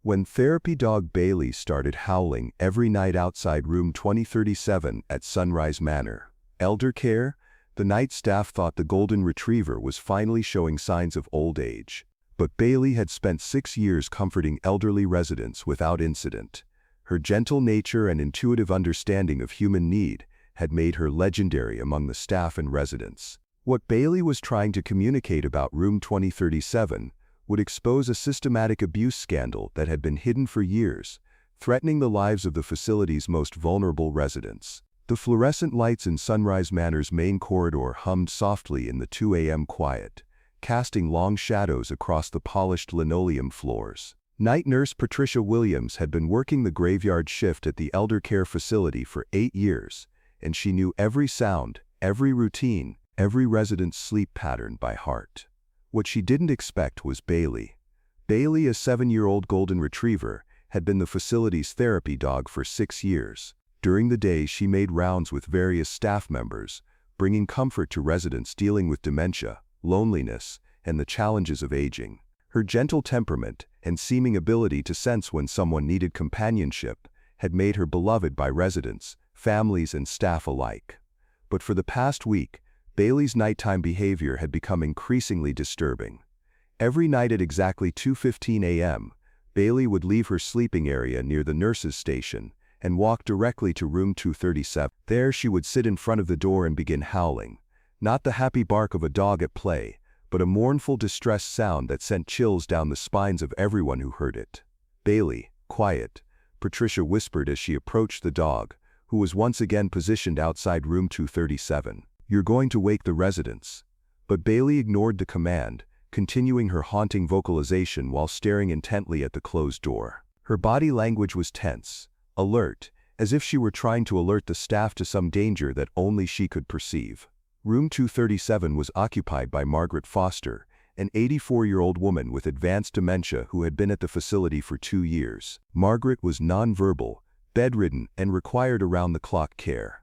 When therapy dog Bailey started howling every night outside room 2037 at Sunrise Manor Elder Care, the night staff thought the golden retriever was finally showing signs of old age. But Bailey had spent 6 years comforting elderly residents without incident. Her gentle nature and intuitive understanding of human need had made her legendary among the staff and residents. What Bailey was trying to communicate about room 2037 would expose a systematic abuse scandal that had been hidden for years, threatening the lives of the facility's most vulnerable residents. The fluorescent lights in Sunrise Manor's main corridor hummed softly in the 2 a.m. quiet, casting long shadows across the polished linoleum floors. Night nurse Patricia Williams had been working the graveyard shift at the elder care facility for 8 years, and she knew every sound, every routine, every resident's sleep pattern by heart. What she didn't expect was Bailey. Bailey, a 7-year-old golden retriever, had been the facility's therapy dog for 6 years. During the day, she made rounds with various staff members, bringing comfort to residents dealing with dementia, loneliness, and the challenges of aging. Her gentle temperament and seeming ability to sense when someone needed companionship had made her beloved by residents, families, and staff alike. But for the past week, Bailey's nighttime behavior had become increasingly disturbing. Every night at exactly 2:15 a.m., Bailey would leave her sleeping area near the nurse's station and walk directly to room 237. There she would sit in front of the door and begin howling, not the happy bark of a dog at play, but a mournful, distressed sound that sent chills down the spines of everyone who heard it. "Bailey, quiet," Patricia whispered as she approached the dog, who was once again positioned outside room 237. "You're going to wake the residents." But Bailey ignored the command, continuing her haunting vocalization while staring intently at the closed door. Her body language was tense, alert, as if she were trying to alert the staff to some danger that only she could perceive. Room 237 was occupied by Margaret Foster, an 84-year-old woman with advanced dementia who had been at the facility for 2 years. Margaret was nonverbal, bedridden, and required around-the-clock care.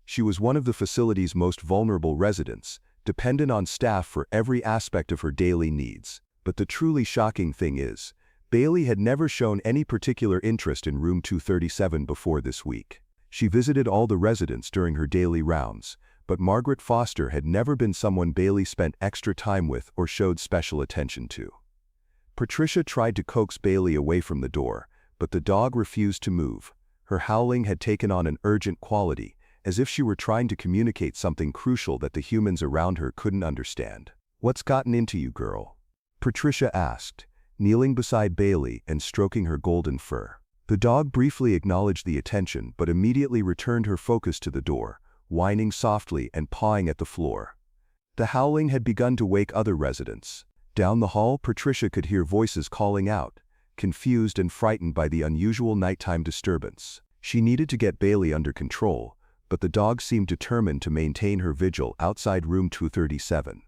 She was one of the facility's most vulnerable residents, dependent on staff for every aspect of her daily needs. But the truly shocking thing is, Bailey had never shown any particular interest in room 237 before this week. She visited all the residents during her daily rounds, but Margaret Foster had never been someone Bailey spent extra time with or showed special attention to. Patricia tried to coax Bailey away from the door, but the dog refused to move. Her howling had taken on an urgent quality, as if she were trying to communicate something crucial that the humans around her couldn't understand. "What's gotten into you, girl?" Patricia asked, kneeling beside Bailey and stroking her golden fur. The dog briefly acknowledged the attention but immediately returned her focus to the door, whining softly and pawing at the floor. The howling had begun to wake other residents. Down the hall, Patricia could hear voices calling out, confused and frightened by the unusual nighttime disturbance. She needed to get Bailey under control, but the dog seemed determined to maintain her vigil outside room 237.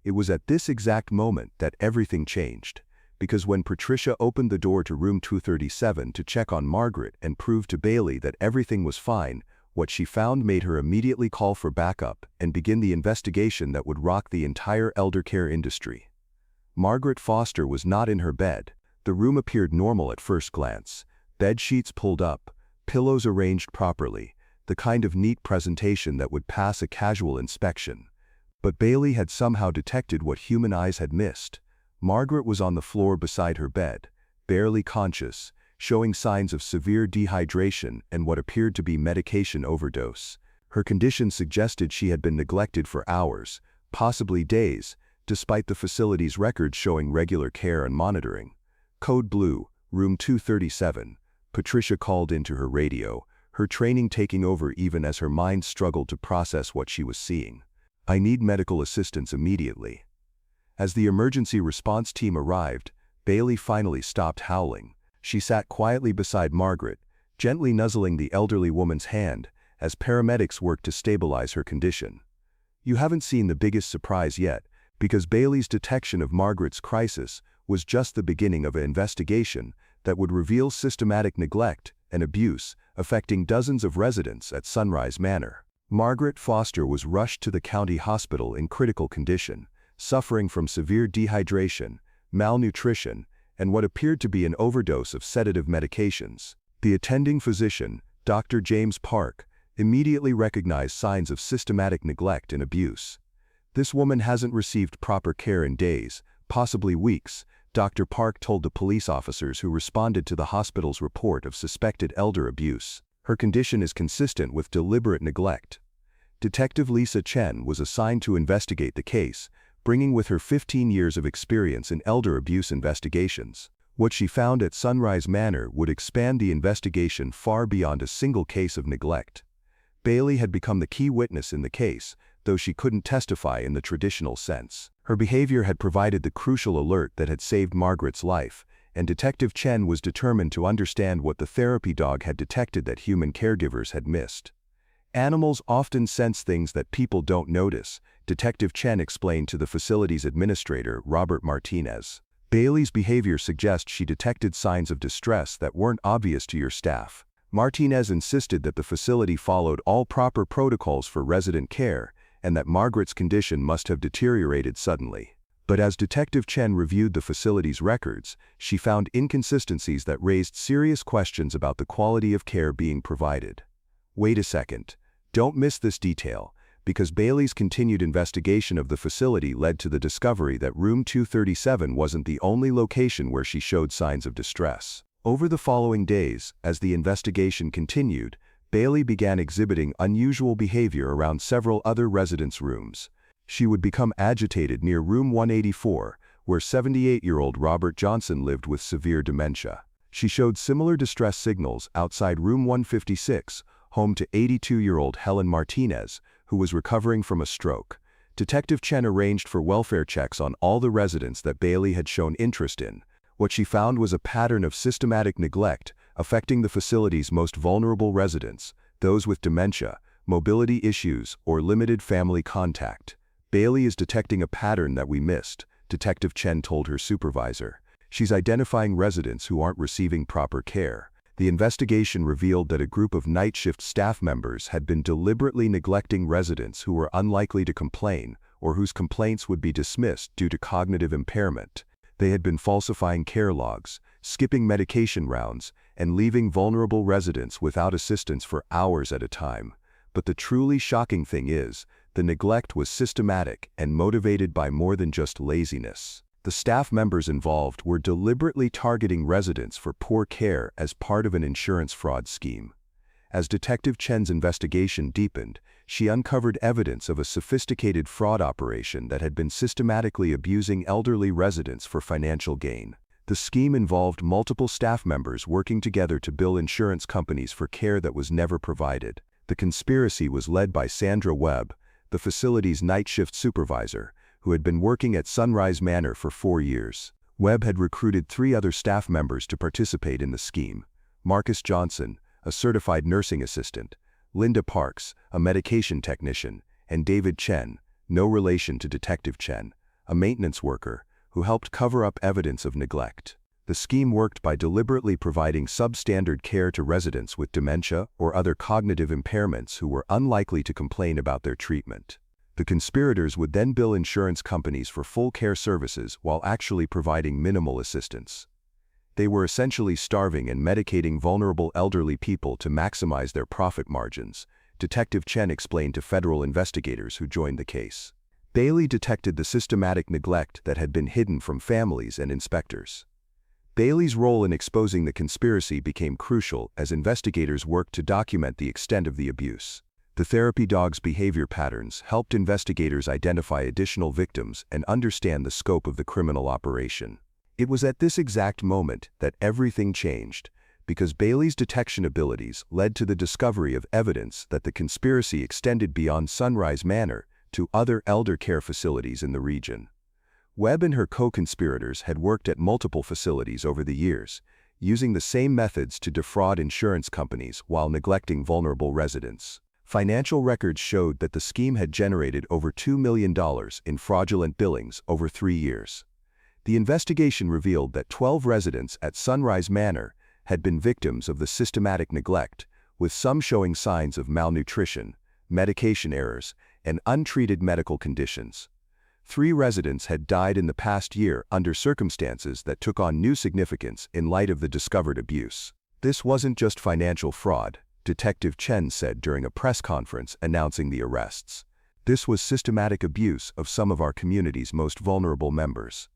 It was at this exact moment that everything changed, because when Patricia opened the door to room 237 to check on Margaret and prove to Bailey that everything was fine, what she found made her immediately call for backup and begin the investigation that would rock the entire elder care industry. Margaret Foster was not in her bed. The room appeared normal at first glance. Bed sheets pulled up, pillows arranged properly, the kind of neat presentation that would pass a casual inspection. But Bailey had somehow detected what human eyes had missed. Margaret was on the floor beside her bed, barely conscious, showing signs of severe dehydration and what appeared to be medication overdose. Her condition suggested she had been neglected for hours, possibly days, despite the facility's records showing regular care and monitoring. "Code Blue, room 237, Patricia called into her radio, her training taking over even as her mind struggled to process what she was seeing. "I need medical assistance immediately." As the emergency response team arrived, Bailey finally stopped howling. She sat quietly beside Margaret, gently nuzzling the elderly woman's hand as paramedics worked to stabilize her condition. You haven't seen the biggest surprise yet, because Bailey's detection of Margaret's crisis was just the beginning of an investigation that would reveal systematic neglect and abuse affecting dozens of residents at Sunrise Manor. Margaret Foster was rushed to the county hospital in critical condition, suffering from severe dehydration, malnutrition, and what appeared to be an overdose of sedative medications. The attending physician, Dr. James Park, immediately recognized signs of systematic neglect and abuse. "This woman hasn't received proper care in days, possibly weeks," Dr. Park told the police officers who responded to the hospital's report of suspected elder abuse. "Her condition is consistent with deliberate neglect." Detective Lisa Chen was assigned to investigate the case, bringing with her 15 years of experience in elder abuse investigations. What she found at Sunrise Manor would expand the investigation far beyond a single case of neglect. Bailey had become the key witness in the case, though she couldn't testify in the traditional sense. Her behavior had provided the crucial alert that had saved Margaret's life, and Detective Chen was determined to understand what the therapy dog had detected that human caregivers had missed. "Animals often sense things that people don't notice," Detective Chen explained to the facility's administrator, Robert Martinez. "Bailey's behavior suggests she detected signs of distress that weren't obvious to your staff." Martinez insisted that the facility followed all proper protocols for resident care, and that Margaret's condition must have deteriorated suddenly. But as Detective Chen reviewed the facility's records, she found inconsistencies that raised serious questions about the quality of care being provided. "Wait a second. Don't miss this detail," because Bailey's continued investigation of the facility led to the discovery that room 237 wasn't the only location where she showed signs of distress. Over the following days, as the investigation continued, Bailey began exhibiting unusual behavior around several other residents' rooms. She would become agitated near room 184, where 78-year-old Robert Johnson lived with severe dementia. She showed similar distress signals outside room 156, home to 82-year-old Helen Martinez, who was recovering from a stroke. Detective Chen arranged for welfare checks on all the residents that Bailey had shown interest in. What she found was a pattern of systematic neglect affecting the facility's most vulnerable residents, those with dementia, mobility issues, or limited family contact. "Bailey is detecting a pattern that we missed," Detective Chen told her supervisor. "She's identifying residents who aren't receiving proper care." The investigation revealed that a group of night shift staff members had been deliberately neglecting residents who were unlikely to complain or whose complaints would be dismissed due to cognitive impairment. They had been falsifying care logs, skipping medication rounds, and leaving vulnerable residents without assistance for hours at a time. But the truly shocking thing is, the neglect was systematic and motivated by more than just laziness. The staff members involved were deliberately targeting residents for poor care as part of an insurance fraud scheme. As Detective Chen's investigation deepened, she uncovered evidence of a sophisticated fraud operation that had been systematically abusing elderly residents for financial gain. The scheme involved multiple staff members working together to bill insurance companies for care that was never provided. The conspiracy was led by Sandra Webb, the facility's night shift supervisor, who had been working at Sunrise Manor for 4 years. Webb had recruited 3 other staff members to participate in the scheme: Marcus Johnson, a certified nursing assistant; Linda Parks, a medication technician; and David Chen, no relation to Detective Chen, a maintenance worker, who helped cover up evidence of neglect. The scheme worked by deliberately providing substandard care to residents with dementia or other cognitive impairments who were unlikely to complain about their treatment. The conspirators would then bill insurance companies for full care services while actually providing minimal assistance. They were essentially starving and medicating vulnerable elderly people to maximize their profit margins, Detective Chen explained to federal investigators who joined the case. Bailey detected the systematic neglect that had been hidden from families and inspectors. Bailey's role in exposing the conspiracy became crucial as investigators worked to document the extent of the abuse. The therapy dog's behavior patterns helped investigators identify additional victims and understand the scope of the criminal operation. It was at this exact moment that everything changed, because Bailey's detection abilities led to the discovery of evidence that the conspiracy extended beyond Sunrise Manor to other elder care facilities in the region. Webb and her co-conspirators had worked at multiple facilities over the years, using the same methods to defraud insurance companies while neglecting vulnerable residents. Financial records showed that the scheme had generated over $2 million in fraudulent billings over 3 years. The investigation revealed that 12 residents at Sunrise Manor had been victims of the systematic neglect, with some showing signs of malnutrition, medication errors, and untreated medical conditions. 3 residents had died in the past year under circumstances that took on new significance in light of the discovered abuse. This wasn't just financial fraud, Detective Chen said during a press conference announcing the arrests. This was systematic abuse of some of our community's most vulnerable members.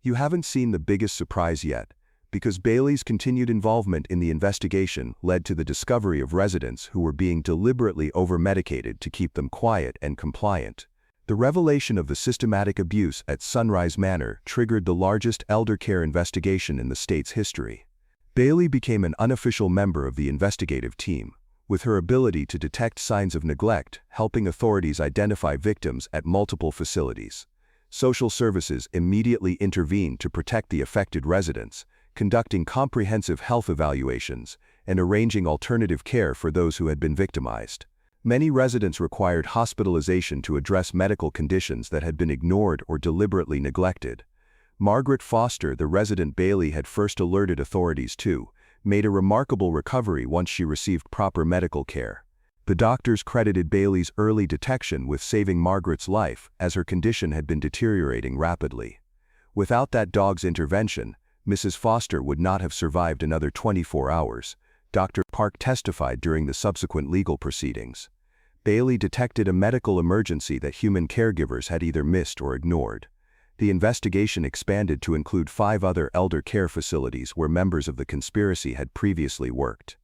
You haven't seen the biggest surprise yet, because Bailey's continued involvement in the investigation led to the discovery of residents who were being deliberately over-medicated to keep them quiet and compliant. The revelation of the systematic abuse at Sunrise Manor triggered the largest elder care investigation in the state's history. Bailey became an unofficial member of the investigative team, with her ability to detect signs of neglect, helping authorities identify victims at multiple facilities. Social services immediately intervened to protect the affected residents, conducting comprehensive health evaluations and arranging alternative care for those who had been victimized. Many residents required hospitalization to address medical conditions that had been ignored or deliberately neglected. Margaret Foster, the resident Bailey had first alerted authorities to, made a remarkable recovery once she received proper medical care. The doctors credited Bailey's early detection with saving Margaret's life, as her condition had been deteriorating rapidly. Without that dog's intervention, Mrs. Foster would not have survived another 24 hours, Dr. Park testified during the subsequent legal proceedings. Bailey detected a medical emergency that human caregivers had either missed or ignored. The investigation expanded to include 5 other elder care facilities where members of the conspiracy had previously worked.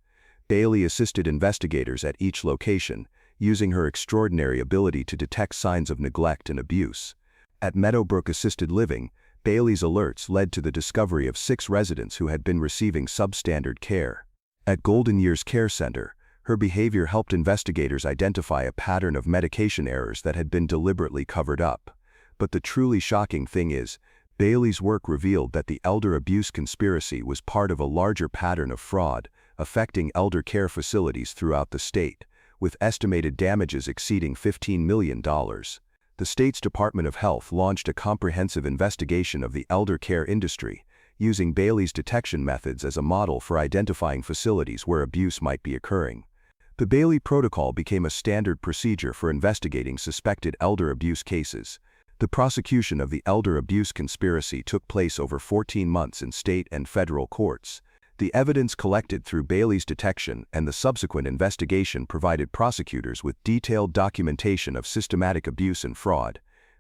Bailey assisted investigators at each location, using her extraordinary ability to detect signs of neglect and abuse. At Meadowbrook Assisted Living, Bailey's alerts led to the discovery of 6 residents who had been receiving substandard care. At Golden Years Care Center, her behavior helped investigators identify a pattern of medication errors that had been deliberately covered up. But the truly shocking thing is, Bailey's work revealed that the elder abuse conspiracy was part of a larger pattern of fraud, affecting elder care facilities throughout the state, with estimated damages exceeding $15 million. The state's Department of Health launched a comprehensive investigation of the elder care industry, using Bailey's detection methods as a model for identifying facilities where abuse might be occurring. The Bailey Protocol became a standard procedure for investigating suspected elder abuse cases. The prosecution of the elder abuse conspiracy took place over 14 months in state and federal courts. The evidence collected through Bailey's detection and the subsequent investigation provided prosecutors with detailed documentation of systematic abuse and fraud.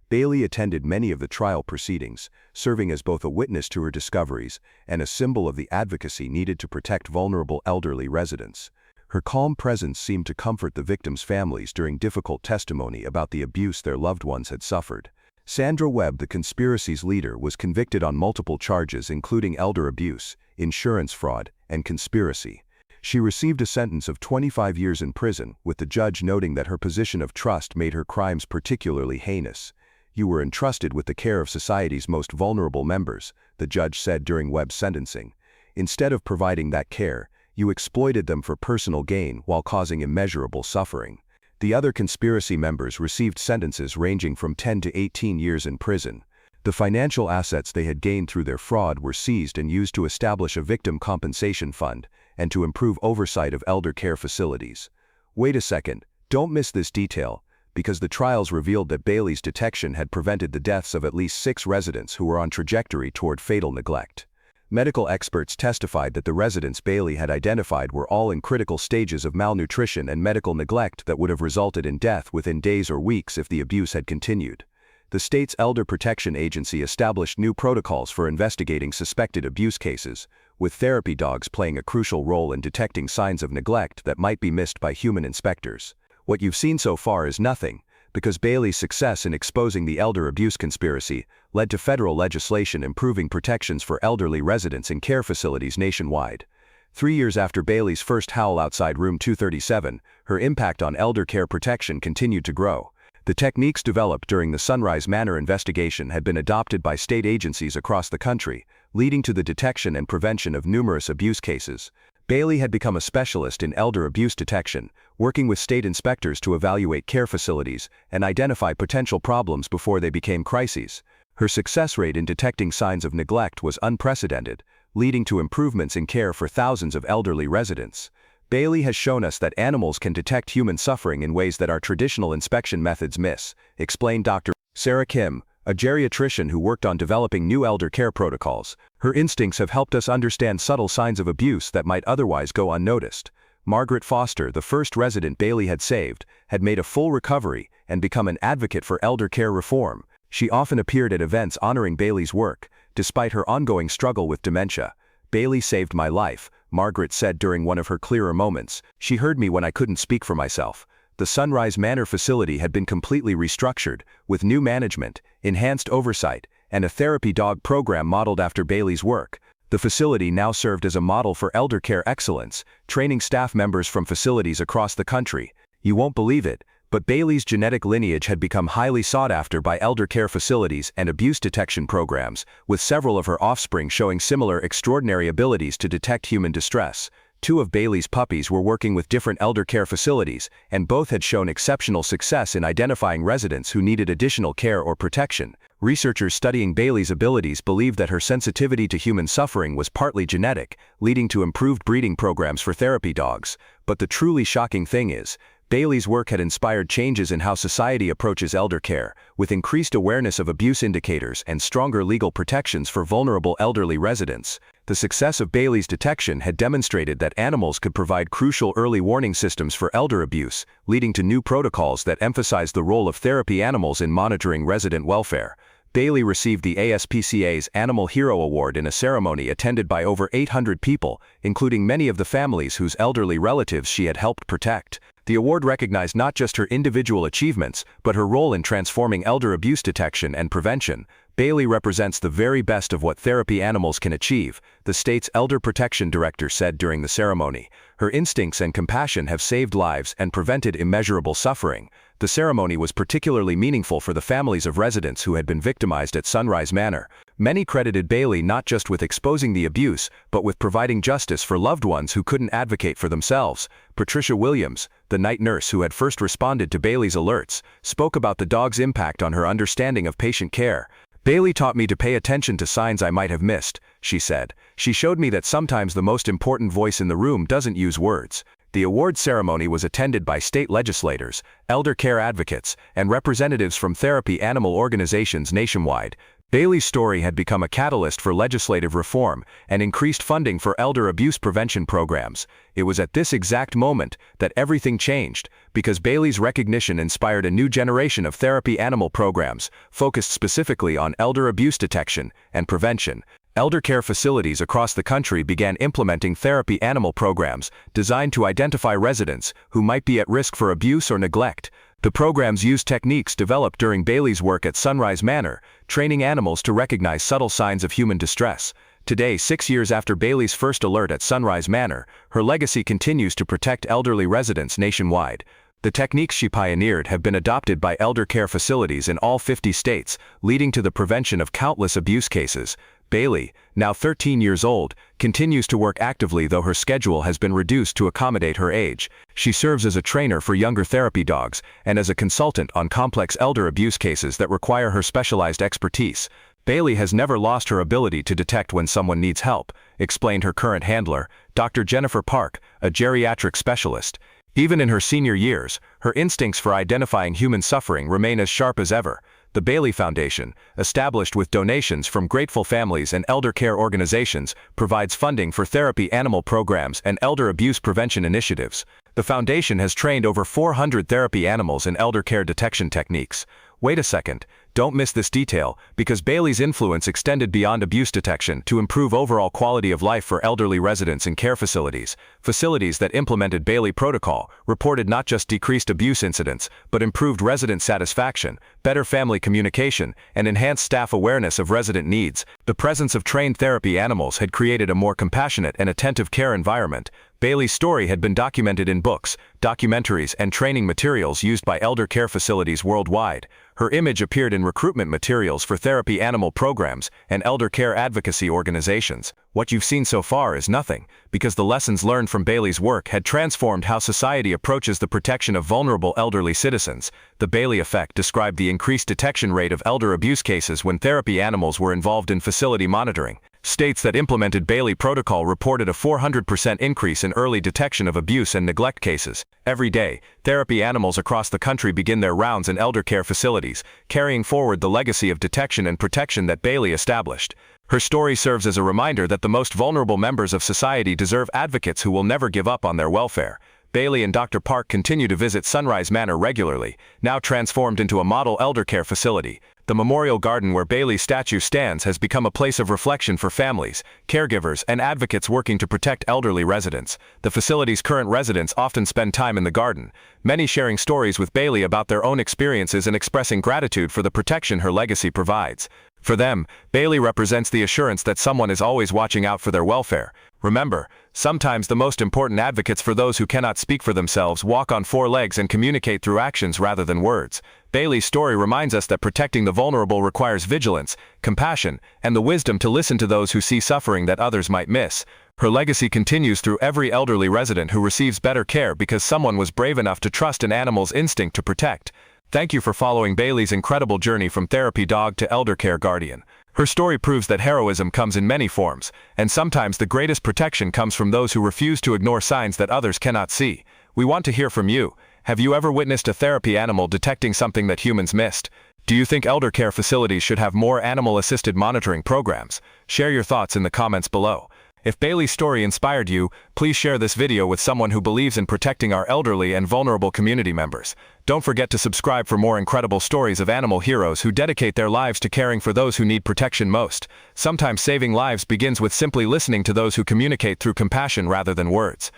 Bailey attended many of the trial proceedings, serving as both a witness to her discoveries and a symbol of the advocacy needed to protect vulnerable elderly residents. Her calm presence seemed to comfort the victims' families during difficult testimony about the abuse their loved ones had suffered. Sandra Webb, the conspiracy's leader, was convicted on multiple charges including elder abuse, insurance fraud, and conspiracy. She received a sentence of 25 years in prison, with the judge noting that her position of trust made her crimes particularly heinous. "You were entrusted with the care of society's most vulnerable members," the judge said during Webb's sentencing. "Instead of providing that care, you exploited them for personal gain while causing immeasurable suffering." The other conspiracy members received sentences ranging from 10 to 18 years in prison. The financial assets they had gained through their fraud were seized and used to establish a victim compensation fund and to improve oversight of elder care facilities. Wait a second, don't miss this detail, because the trials revealed that Bailey's detection had prevented the deaths of at least 6 residents who were on trajectory toward fatal neglect. Medical experts testified that the residents Bailey had identified were all in critical stages of malnutrition and medical neglect that would have resulted in death within days or weeks if the abuse had continued. The state's Elder Protection Agency established new protocols for investigating suspected abuse cases, with therapy dogs playing a crucial role in detecting signs of neglect that might be missed by human inspectors. What you've seen so far is nothing, because Bailey's success in exposing the elder abuse conspiracy led to federal legislation improving protections for elderly residents in care facilities nationwide. 3 years after Bailey's first howl outside room 237, her impact on elder care protection continued to grow. The techniques developed during the Sunrise Manor investigation had been adopted by state agencies across the country, leading to the detection and prevention of numerous abuse cases. Bailey had become a specialist in elder abuse detection, working with state inspectors to evaluate care facilities and identify potential problems before they became crises. Her success rate in detecting signs of neglect was unprecedented, leading to improvements in care for thousands of elderly residents. Bailey has shown us that animals can detect human suffering in ways that our traditional inspection methods miss, explained Dr. Sarah Kim, a geriatrician who worked on developing new elder care protocols. Her instincts have helped us understand subtle signs of abuse that might otherwise go unnoticed. Margaret Foster, the first resident Bailey had saved, had made a full recovery and become an advocate for elder care reform. She often appeared at events honoring Bailey's work, despite her ongoing struggle with dementia. "Bailey saved my life," Margaret said during one of her clearer moments. "She heard me when I couldn't speak for myself." The Sunrise Manor facility had been completely restructured, with new management, enhanced oversight, and a therapy dog program modeled after Bailey's work. The facility now served as a model for elder care excellence, training staff members from facilities across the country. You won't believe it, but Bailey's genetic lineage had become highly sought after by elder care facilities and abuse detection programs, with several of her offspring showing similar extraordinary abilities to detect human distress. 2 of Bailey's puppies were working with different elder care facilities, and both had shown exceptional success in identifying residents who needed additional care or protection. Researchers studying Bailey's abilities believed that her sensitivity to human suffering was partly genetic, leading to improved breeding programs for therapy dogs. But the truly shocking thing is, Bailey's work had inspired changes in how society approaches elder care, with increased awareness of abuse indicators and stronger legal protections for vulnerable elderly residents. The success of Bailey's detection had demonstrated that animals could provide crucial early warning systems for elder abuse, leading to new protocols that emphasize the role of therapy animals in monitoring resident welfare. Bailey received the ASPCA's Animal Hero Award in a ceremony attended by over 800 people, including many of the families whose elderly relatives she had helped protect. The award recognized not just her individual achievements, but her role in transforming elder abuse detection and prevention. "Bailey represents the very best of what therapy animals can achieve," the state's elder protection director said during the ceremony. "Her instincts and compassion have saved lives and prevented immeasurable suffering." The ceremony was particularly meaningful for the families of residents who had been victimized at Sunrise Manor. Many credited Bailey not just with exposing the abuse, but with providing justice for loved ones who couldn't advocate for themselves. Patricia Williams, the night nurse who had first responded to Bailey's alerts, spoke about the dog's impact on her understanding of patient care. "Bailey taught me to pay attention to signs I might have missed," she said. "She showed me that sometimes the most important voice in the room doesn't use words." The award ceremony was attended by state legislators, elder care advocates, and representatives from therapy animal organizations nationwide. Bailey's story had become a catalyst for legislative reform and increased funding for elder abuse prevention programs. It was at this exact moment that everything changed, because Bailey's recognition inspired a new generation of therapy animal programs, focused specifically on elder abuse detection and prevention. Elder care facilities across the country began implementing therapy animal programs designed to identify residents who might be at risk for abuse or neglect. The programs used techniques developed during Bailey's work at Sunrise Manor, training animals to recognize subtle signs of human distress. Today, 6 years after Bailey's first alert at Sunrise Manor, her legacy continues to protect elderly residents nationwide. The techniques she pioneered have been adopted by elder care facilities in all 50 states, leading to the prevention of countless abuse cases. Bailey, now 13 years old, continues to work actively, though her schedule has been reduced to accommodate her age. She serves as a trainer for younger therapy dogs and as a consultant on complex elder abuse cases that require her specialized expertise. "Bailey has never lost her ability to detect when someone needs help," explained her current handler, Dr. Jennifer Park, a geriatric specialist. "Even in her senior years, her instincts for identifying human suffering remain as sharp as ever." The Bailey Foundation, established with donations from grateful families and elder care organizations, provides funding for therapy animal programs and elder abuse prevention initiatives. The foundation has trained over 400 therapy animals in elder care detection techniques. Wait a second, don't miss this detail, because Bailey's influence extended beyond abuse detection to improve overall quality of life for elderly residents in care facilities. Facilities that implemented Bailey protocol reported not just decreased abuse incidents, but improved resident satisfaction, better family communication, and enhanced staff awareness of resident needs. The presence of trained therapy animals had created a more compassionate and attentive care environment. Bailey's story had been documented in books, documentaries, and training materials used by elder care facilities worldwide. Her image appeared in recruitment materials for therapy animal programs and elder care advocacy organizations. What you've seen so far is nothing, because the lessons learned from Bailey's work had transformed how society approaches the protection of vulnerable elderly citizens. The Bailey effect described the increased detection rate of elder abuse cases when therapy animals were involved in facility monitoring. states that implemented Bailey Protocol reported a 400% increase in early detection of abuse and neglect cases. Every day, therapy animals across the country begin their rounds in elder care facilities, carrying forward the legacy of detection and protection that Bailey established. Her story serves as a reminder that the most vulnerable members of society deserve advocates who will never give up on their welfare. Bailey and Dr. Park continue to visit Sunrise Manor regularly, now transformed into a model elder care facility. The memorial garden where Bailey's statue stands has become a place of reflection for families, caregivers, and advocates working to protect elderly residents. The facility's current residents often spend time in the garden, many sharing stories with Bailey about their own experiences and expressing gratitude for the protection her legacy provides. For them, Bailey represents the assurance that someone is always watching out for their welfare. Remember, sometimes the most important advocates for those who cannot speak for themselves walk on four legs and communicate through actions rather than words. Bailey's story reminds us that protecting the vulnerable requires vigilance, compassion, and the wisdom to listen to those who see suffering that others might miss. Her legacy continues through every elderly resident who receives better care because someone was brave enough to trust an animal's instinct to protect. Thank you for following Bailey's incredible journey from therapy dog to elder care guardian. Her story proves that heroism comes in many forms, and sometimes the greatest protection comes from those who refuse to ignore signs that others cannot see. We want to hear from you. Have you ever witnessed a therapy animal detecting something that humans missed? Do you think elder care facilities should have more animal-assisted monitoring programs? Share your thoughts in the comments below. If Bailey's story inspired you, please share this video with someone who believes in protecting our elderly and vulnerable community members. Don't forget to subscribe for more incredible stories of animal heroes who dedicate their lives to caring for those who need protection most. Sometimes saving lives begins with simply listening to those who communicate through compassion rather than words.